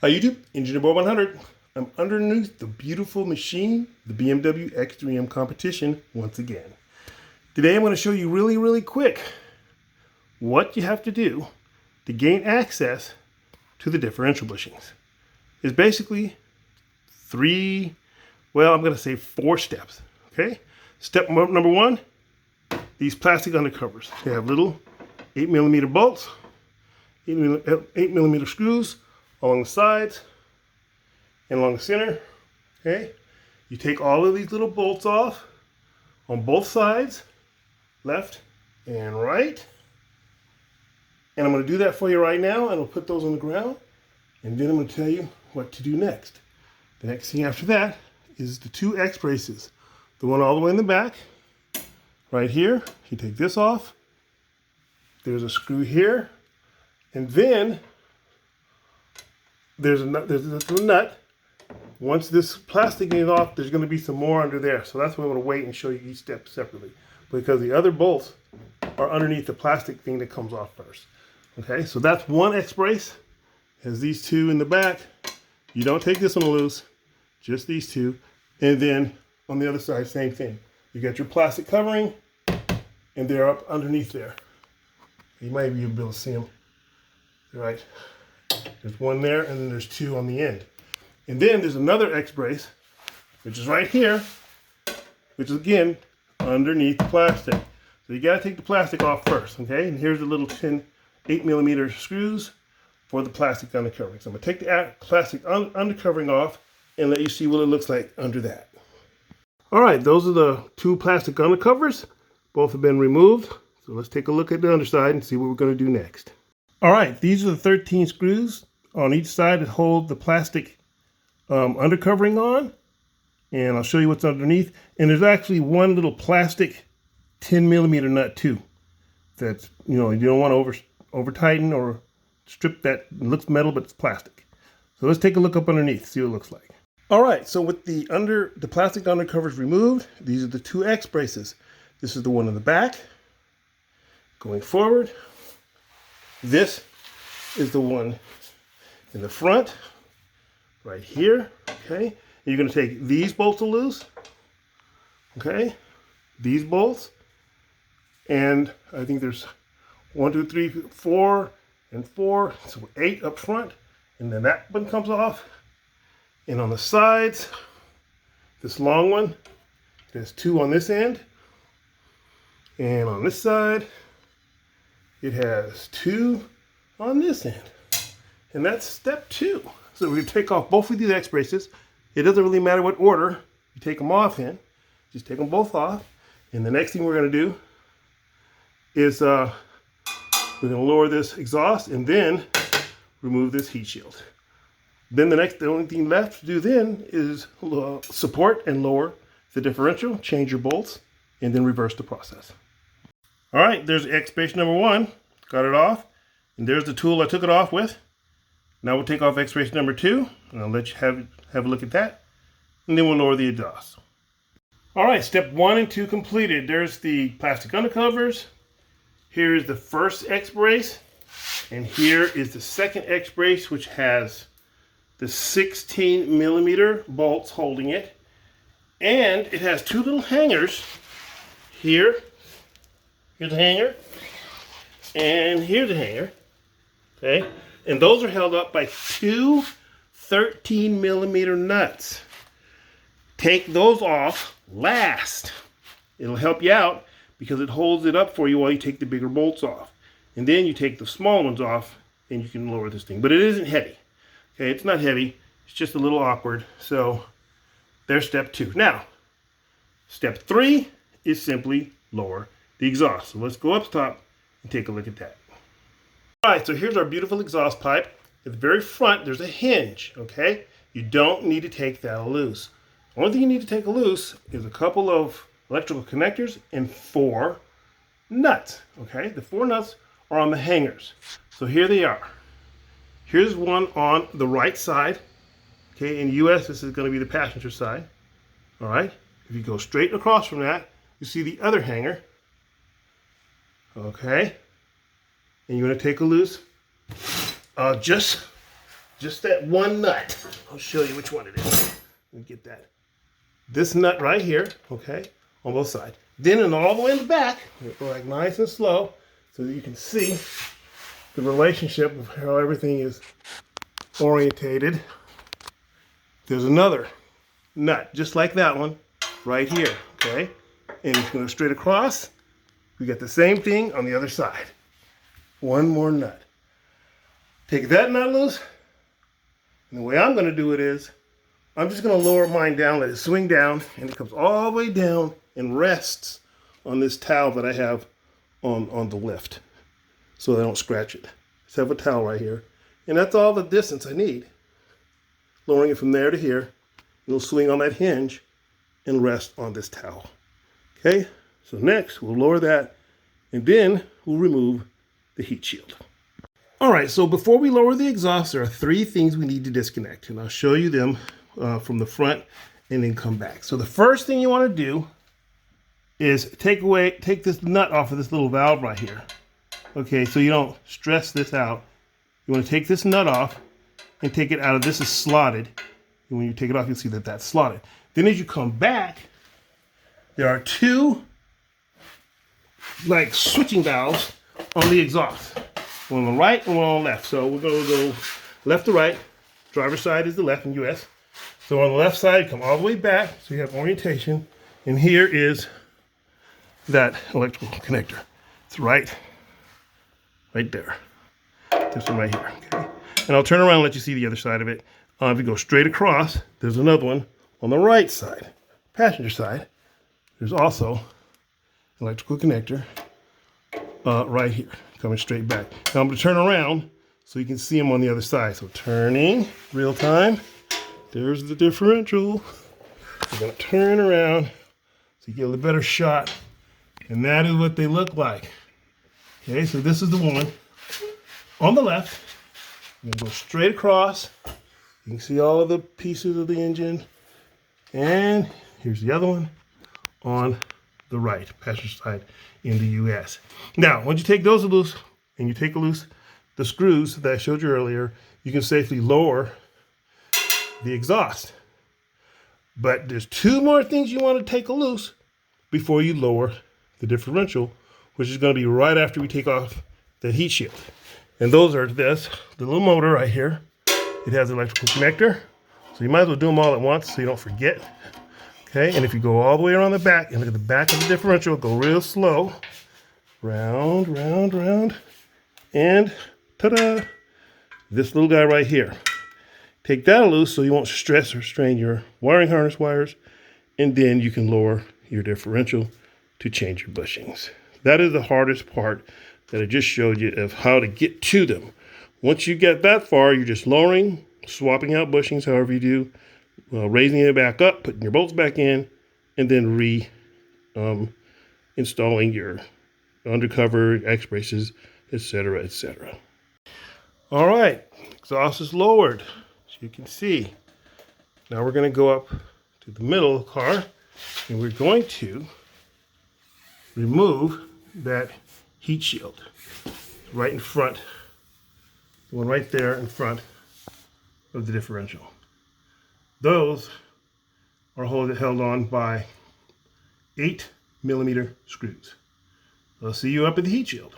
Hi YouTube, Engineer Boy 100. I'm underneath the beautiful machine, the BMW X3M competition once again. Today I'm going to show you really quick what you have to do to gain access to the differential bushings. It's basically I'm going to say 4 steps. Okay? Step number 1, these plastic undercovers. They have little 8mm bolts, 8mm screws along the sides and along the center. Okay, you take all of these little bolts off on both sides, left and right, and I'm going to do that for you right now, and I'll put those on the ground, and then I'm going to tell you what to do next. The next thing after that is the 2 X braces, the one all the way in the back right here. You take this off, there's a screw here, and then there's a little nut. Once this plastic is off, there's going to be some more under there. So that's why I'm going to wait and show you each step separately, because the other bolts are underneath the plastic thing that comes off first. Okay, so that's 1 X brace. Has these 2 in the back. You don't take this one loose, just these 2. And then on the other side, same thing. You got your plastic covering, and they're up underneath there. You might be able to see them. Right. There's 1 there, and then there's 2 on the end. And then there's another X brace, which is right here, which is again underneath the plastic. So you got to take the plastic off first, okay? And here's the little 8mm screws for the plastic undercovering. So I'm going to take the plastic undercovering off and let you see what it looks like under that. All right, those are the 2 plastic undercovers. Both have been removed. So let's take a look at the underside and see what we're going to do next. All right, these are the 13 screws on each side that hold the plastic undercovering on, and I'll show you what's underneath. And there's actually 1 little plastic 10mm nut too. That's, you don't want to over tighten or strip that. It looks metal, but it's plastic. So let's take a look up underneath, see what it looks like. All right, so with the plastic undercovers removed, these are the 2 X braces. This is the one in the back. Going forward. This is the one in the front, right here, okay? And you're going to take these bolts loose, okay? These bolts, and I think there's 1, 2, 3, 4, and 4, so 8 up front, and then that one comes off. And on the sides, this long one, there's 2 on this end, and on this side, it has 2 on this end. And that's step 2. So we take off both of these X braces. It doesn't really matter what order you take them off in. Just take them both off. And the next thing we're going to do is we're going to lower this exhaust and then remove this heat shield. Then the only thing left to do then is support and lower the differential, change your bolts, and then reverse the process. All right, there's X brace number 1. Got it off. And there's the tool I took it off with. Now we'll take off X brace number 2, and I'll let you have a look at that. And then we'll lower the exhaust. All right, step 1 and 2 completed. There's the plastic undercovers. Here is the first X brace. And here is the second X brace, which has the 16mm bolts holding it. And it has 2 little hangers here. Here's a hanger, and here's a hanger, okay? And those are held up by 2 13mm nuts. Take those off last. It'll help you out because it holds it up for you while you take the bigger bolts off. And then you take the small ones off, and you can lower this thing. But it isn't heavy, okay? It's not heavy. It's just a little awkward. So there's step 2. Now, step 3 is simply lower the exhaust. So let's go up top and take a look at that. All right, so here's our beautiful exhaust pipe. At the very front, there's a hinge, okay? You don't need to take that loose. The only thing you need to take loose is a couple of electrical connectors and 4 nuts, okay? The 4 nuts are on the hangers. So here they are. Here's one on the right side, okay? In the US, this is going to be the passenger side, all right? If you go straight across from that, you see the other hanger. Okay, and you're going to take a loose just just that one nut. I'll show you which one it is. Let me get that. This nut right here, okay, on both sides. Then and all the way in the back, go like nice and slow so that you can see the relationship of how everything is orientated. There's another nut, just like that one, right here, okay? And it's going to straight across. We got the same thing on the other side. One more nut. Take that nut loose. And the way I'm going to do it is, I'm just going to lower mine down, let it swing down, and it comes all the way down and rests on this towel that I have on the lift, so I don't scratch it. Just have a towel right here. And that's all the distance I need. Lowering it from there to here. It'll swing on that hinge and rest on this towel. Okay, so next we'll lower that, and then we'll remove the heat shield. All right, so before we lower the exhaust, there are 3 things we need to disconnect, and I'll show you them from the front and then come back. So the first thing you want to do is take this nut off of this little valve right here. Okay, so you don't stress this out. You want to take this nut off and take it out of this is slotted. And when you take it off, you'll see that that's slotted. Then as you come back, there are 2 like switching valves on the exhaust. One on the right and one on the left. So we're going to go left to right. Driver's side is the left in US. So on the left side, come all the way back so you have orientation. And here is that electrical connector. It's right there. This one right here. Okay. And I'll turn around and let you see the other side of it. If you go straight across, there's another one on the right side, passenger side. There's also an electrical connector right here, coming straight back. Now I'm going to turn around so you can see them on the other side. So turning, real time. There's the differential. We're going to turn around so you get a better shot. And that is what they look like. Okay, so this is the one on the left. I'm going to go straight across. You can see all of the pieces of the engine. And here's the other one on the right, passenger side in the US. Now, once you take those loose and you take loose the screws that I showed you earlier, you can safely lower the exhaust. But there's 2 more things you want to take loose before you lower the differential, which is going to be right after we take off the heat shield. And those are the little motor right here. It has an electrical connector. So you might as well do them all at once so you don't forget. Okay, and if you go all the way around the back and look at the back of the differential, go real slow. Round, round, round. And ta-da! This little guy right here. Take that loose so you won't stress or strain your wiring harness wires. And then you can lower your differential to change your bushings. That is the hardest part that I just showed you of how to get to them. Once you get that far, you're just lowering, swapping out bushings however you do, raising it back up, putting your bolts back in, and then installing your undercover, X braces, etc., etc. All right, exhaust is lowered, as you can see. Now we're going to go up to the middle of the car, and we're going to remove that heat shield right in front, the one right there in front of the differential. Those are held on by 8mm screws. I'll see you up at the heat shield.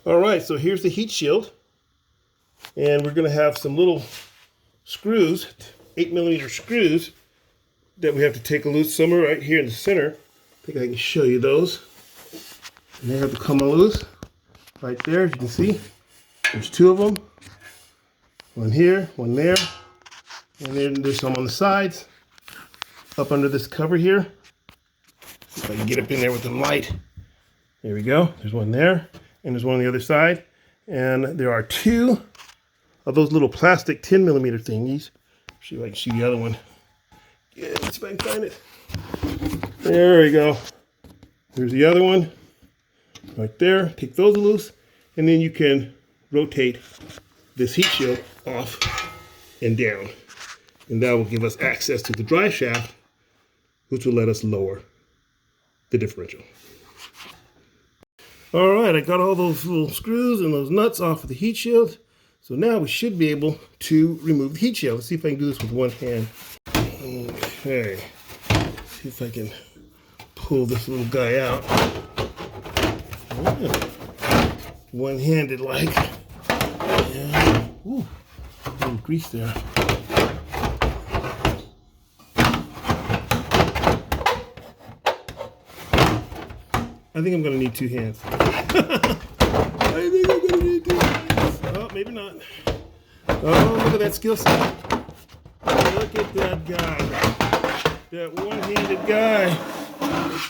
All right, so here's the heat shield, and we're going to have some little screws, 8mm screws, that we have to take loose somewhere right here in the center. I think I can show you those. And they have to come loose right there, as you can see. There's 2 of them. One here, one there. And then there's some on the sides, up under this cover here. See if I can get up in there with the light. There we go. There's one there, and there's one on the other side. And there are 2 of those little plastic 10mm thingies. See if I can see the other one. Yeah, let's see if I can find it. There we go. There's the other one right there. Take those loose, and then you can rotate this heat shield off and down. And that will give us access to the drive shaft, which will let us lower the differential. All right, I got all those little screws and those nuts off of the heat shield. So now we should be able to remove the heat shield. Let's see if I can do this with one hand. Okay, see if I can pull this little guy out. One-handed like. Yeah. Ooh, a little grease there. I think I'm going to need two hands. I think I'm going to need two hands. Oh, maybe not. Oh, look at that skill set. Look at that guy. That one-handed guy.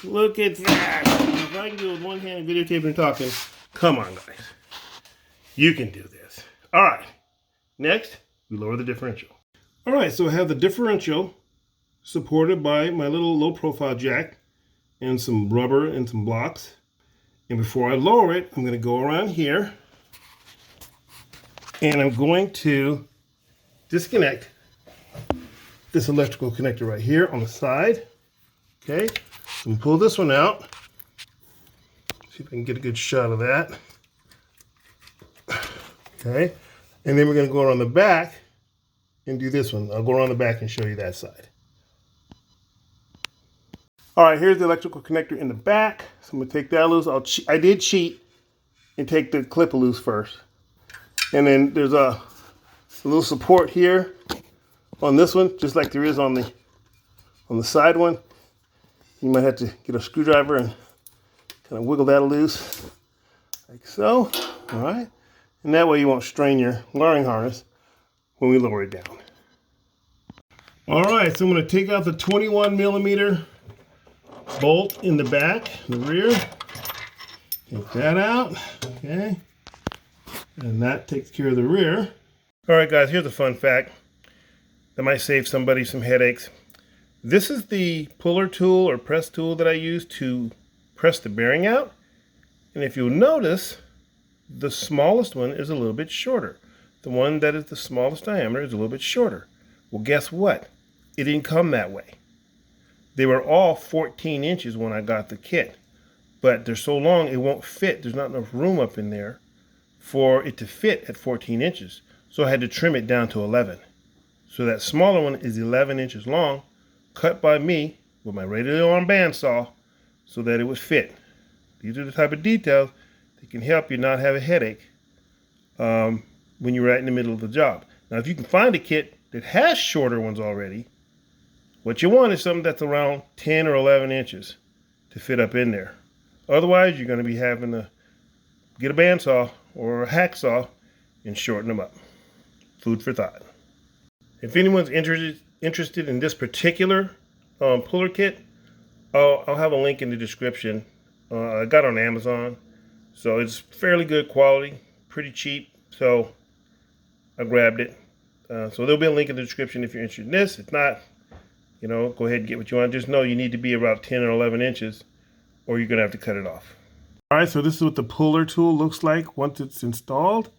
Look at that. If I can do it with one hand, videotaping and talking, come on, guys. You can do this. All right. Next, we lower the differential. All right, so I have the differential supported by my little low-profile jack and some rubber and some blocks. And before I lower it, I'm going to go around here and I'm going to disconnect this electrical connector right here on the side. Okay, so pull this one out. See if I can get a good shot of that. Okay, and then we're going to go around the back and do this one. I'll go around the back and show you that side. All right, here's the electrical connector in the back. So I'm going to take that loose. I did cheat and take the clip loose first. And then there's a little support here on this one, just like there is on the side one. You might have to get a screwdriver and kind of wiggle that loose, like so. All right, and that way you won't strain your wiring harness when we lower it down. All right, so I'm going to take out the 21mm bolt in the back, the rear. Take that out, okay. And that takes care of the rear. All right, guys, here's a fun fact that might save somebody some headaches. This is the puller tool or press tool that I use to press the bearing out. And if you'll notice, the smallest one is a little bit shorter. The one that is the smallest diameter is a little bit shorter. Well, guess what? It didn't come that way. They were all 14 inches when I got the kit, but they're so long it won't fit. There's not enough room up in there for it to fit at 14 inches. So I had to trim it down to 11. So that smaller one is 11 inches long, cut by me with my radial arm bandsaw so that it would fit. These are the type of details that can help you not have a headache when you're right in the middle of the job. Now, if you can find a kit that has shorter ones already, what you want is something that's around 10 or 11 inches to fit up in there. Otherwise, you're going to be having to get a bandsaw or a hacksaw and shorten them up. Food for thought. If anyone's interested in this particular puller kit, I'll have a link in the description. I got it on Amazon, so it's fairly good quality, pretty cheap, so I grabbed it. So there'll be a link in the description if you're interested in this. If not, go ahead and get what you want. Just know you need to be about 10 or 11 inches or you're going to have to cut it off. All right, so this is what the puller tool looks like once it's installed.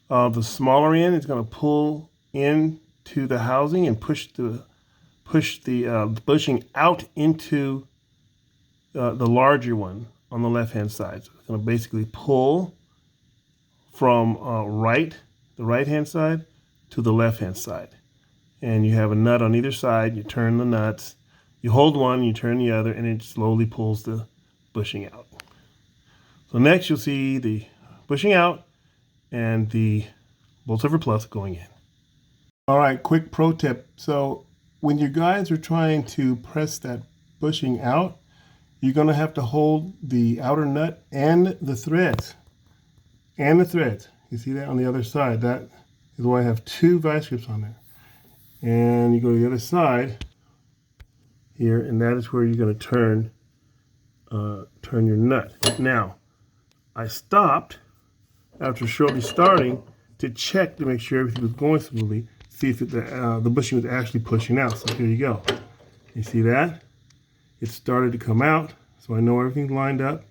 The smaller end is going to pull into the housing and push the bushing out into the larger one on the left-hand side. So it's going to basically pull from the right-hand side to the left-hand side. And you have a nut on either side. You turn the nuts. You hold one, you turn the other, and it slowly pulls the bushing out. So next you'll see the bushing out and the bolt over plus going in. All right, quick pro tip. So when you guys are trying to press that bushing out, you're going to have to hold the outer nut and the threads. You see that on the other side? That is why I have two vice grips on there. And you go to the other side here, and that is where you're going to turn your nut. Now, I stopped after shortly starting to check to make sure everything was going smoothly, see if the bushing was actually pushing out. So here you go. You see that? It started to come out, so I know everything's lined up,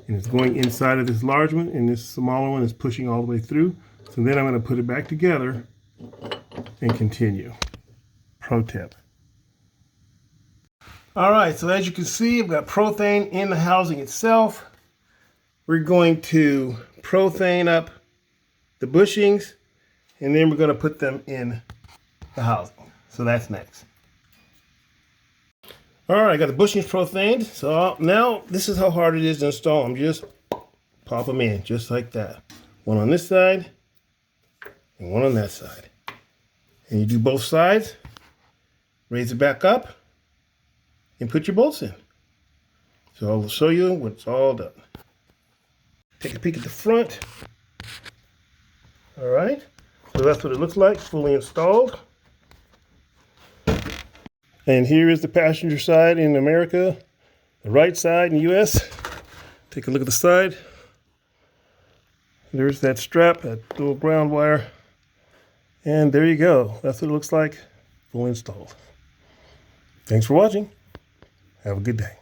and it's going inside of this large one, and this smaller one is pushing all the way through. So then I'm going to put it back together and continue. Pro tip. All right, so as you can see, I've got Prothane in the housing itself. we're going to prothane up the bushings, and then we're going to put them in the housing. So that's next. All right, I got the bushings prothaned. So now this is how hard it is to install them. Just pop them in, just like that. One on this side and one on that side. And you do both sides, raise it back up, and put your bolts in. So I'll show you when it's all done. Take a peek at the front. All right, so that's what it looks like, fully installed. And here is the passenger side in America, the right side in the US. Take a look at the side. There's that strap, that little brown wire. And there you go. That's what it looks like, fully installed. Thanks for watching. Have a good day.